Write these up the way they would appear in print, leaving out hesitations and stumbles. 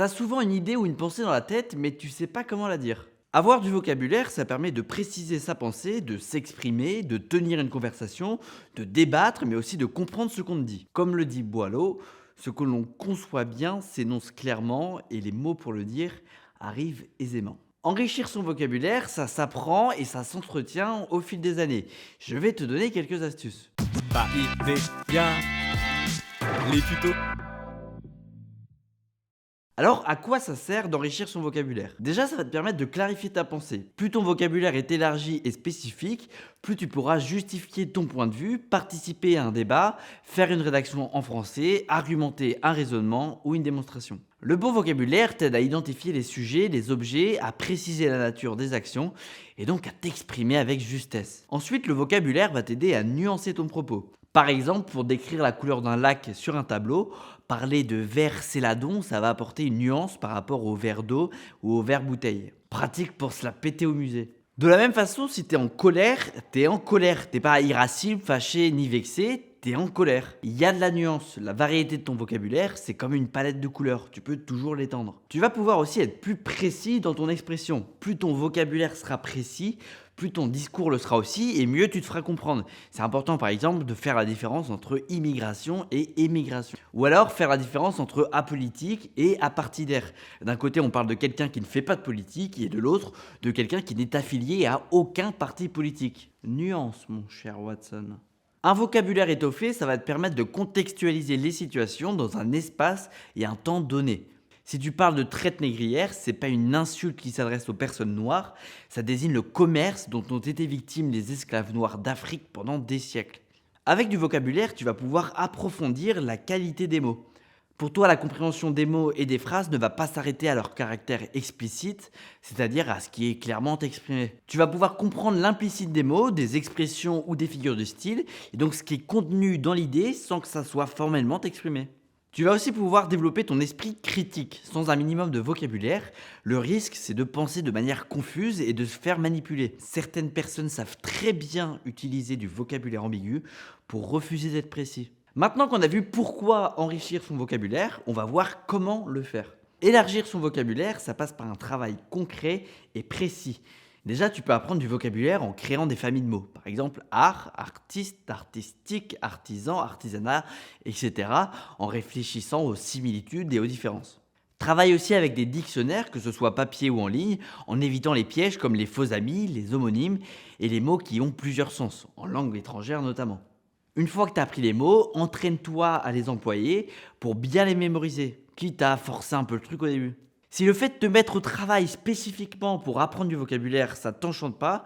T'as souvent une idée ou une pensée dans la tête, mais tu sais pas comment la dire. Avoir du vocabulaire, ça permet de préciser sa pensée, de s'exprimer, de tenir une conversation, de débattre, mais aussi de comprendre ce qu'on te dit. Comme le dit Boileau, ce que l'on conçoit bien s'énonce clairement et les mots pour le dire arrivent aisément. Enrichir son vocabulaire, ça s'apprend et ça s'entretient au fil des années. Je vais te donner quelques astuces. Bien les tutos. Alors, à quoi ça sert d'enrichir son vocabulaire? Déjà, ça va te permettre de clarifier ta pensée. Plus ton vocabulaire est élargi et spécifique, plus tu pourras justifier ton point de vue, participer à un débat, faire une rédaction en français, argumenter un raisonnement ou une démonstration. Le bon vocabulaire t'aide à identifier les sujets, les objets, à préciser la nature des actions et donc à t'exprimer avec justesse. Ensuite, le vocabulaire va t'aider à nuancer ton propos. Par exemple, pour décrire la couleur d'un lac sur un tableau, parler de verre céladon, ça va apporter une nuance par rapport au verre d'eau ou au verre bouteille. Pratique pour se la péter au musée. De la même façon, si t'es en colère, t'es en colère. T'es pas irascible, fâché ni vexé, t'es en colère. Il y a de la nuance. La variété de ton vocabulaire, c'est comme une palette de couleurs. Tu peux toujours l'étendre. Tu vas pouvoir aussi être plus précis dans ton expression. Plus ton vocabulaire sera précis, plus ton discours le sera aussi et mieux tu te feras comprendre. C'est important par exemple de faire la différence entre immigration et émigration. Ou alors faire la différence entre apolitique et apartidaire. D'un côté on parle de quelqu'un qui ne fait pas de politique et de l'autre de quelqu'un qui n'est affilié à aucun parti politique. Nuance mon cher Watson. Un vocabulaire étoffé, ça va te permettre de contextualiser les situations dans un espace et un temps donné. Si tu parles de traite négrière, c'est pas une insulte qui s'adresse aux personnes noires, ça désigne le commerce dont ont été victimes les esclaves noirs d'Afrique pendant des siècles. Avec du vocabulaire, tu vas pouvoir approfondir la qualité des mots. Pour toi, la compréhension des mots et des phrases ne va pas s'arrêter à leur caractère explicite, c'est-à-dire à ce qui est clairement exprimé. Tu vas pouvoir comprendre l'implicite des mots, des expressions ou des figures de style, et donc ce qui est contenu dans l'idée sans que ça soit formellement exprimé. Tu vas aussi pouvoir développer ton esprit critique. Sans un minimum de vocabulaire, le risque c'est de penser de manière confuse et de se faire manipuler. Certaines personnes savent très bien utiliser du vocabulaire ambigu pour refuser d'être précis. Maintenant qu'on a vu pourquoi enrichir son vocabulaire, on va voir comment le faire. Élargir son vocabulaire, ça passe par un travail concret et précis. Déjà, tu peux apprendre du vocabulaire en créant des familles de mots. Par exemple, art, artiste, artistique, artisan, artisanat, etc. En réfléchissant aux similitudes et aux différences. Travaille aussi avec des dictionnaires, que ce soit papier ou en ligne, en évitant les pièges comme les faux amis, les homonymes et les mots qui ont plusieurs sens, en langue étrangère notamment. Une fois que tu as appris les mots, entraîne-toi à les employer pour bien les mémoriser, quitte à forcer un peu le truc au début. Si le fait de te mettre au travail spécifiquement pour apprendre du vocabulaire, ça t'enchante pas,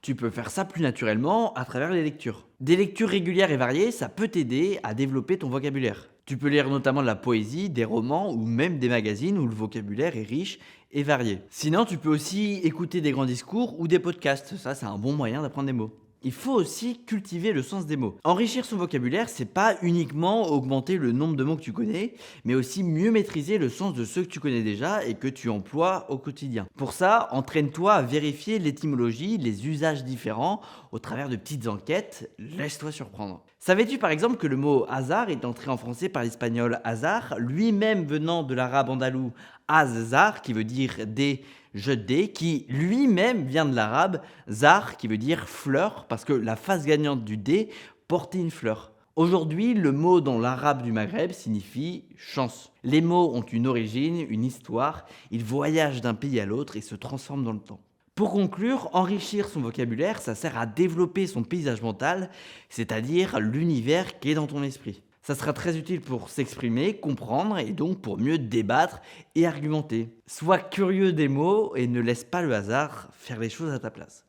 tu peux faire ça plus naturellement à travers les lectures. Des lectures régulières et variées, ça peut t'aider à développer ton vocabulaire. Tu peux lire notamment de la poésie, des romans ou même des magazines où le vocabulaire est riche et varié. Sinon, tu peux aussi écouter des grands discours ou des podcasts. Ça, c'est un bon moyen d'apprendre des mots. Il faut aussi cultiver le sens des mots. Enrichir son vocabulaire, c'est pas uniquement augmenter le nombre de mots que tu connais, mais aussi mieux maîtriser le sens de ceux que tu connais déjà et que tu emploies au quotidien. Pour ça, entraîne-toi à vérifier l'étymologie, les usages différents au travers de petites enquêtes. Laisse-toi surprendre. Savais-tu par exemple que le mot hasard est entré en français par l'espagnol hasard, lui-même venant de l'arabe andalou azar, qui veut dire des je dés, qui lui-même vient de l'arabe zar, qui veut dire fleur, parce que la face gagnante du dé portait une fleur. Aujourd'hui, le mot dans l'arabe du Maghreb signifie chance. Les mots ont une origine, une histoire, ils voyagent d'un pays à l'autre et se transforment dans le temps. Pour conclure, enrichir son vocabulaire, ça sert à développer son paysage mental, c'est-à-dire l'univers qui est dans ton esprit. Ça sera très utile pour s'exprimer, comprendre et donc pour mieux débattre et argumenter. Sois curieux des mots et ne laisse pas le hasard faire les choses à ta place.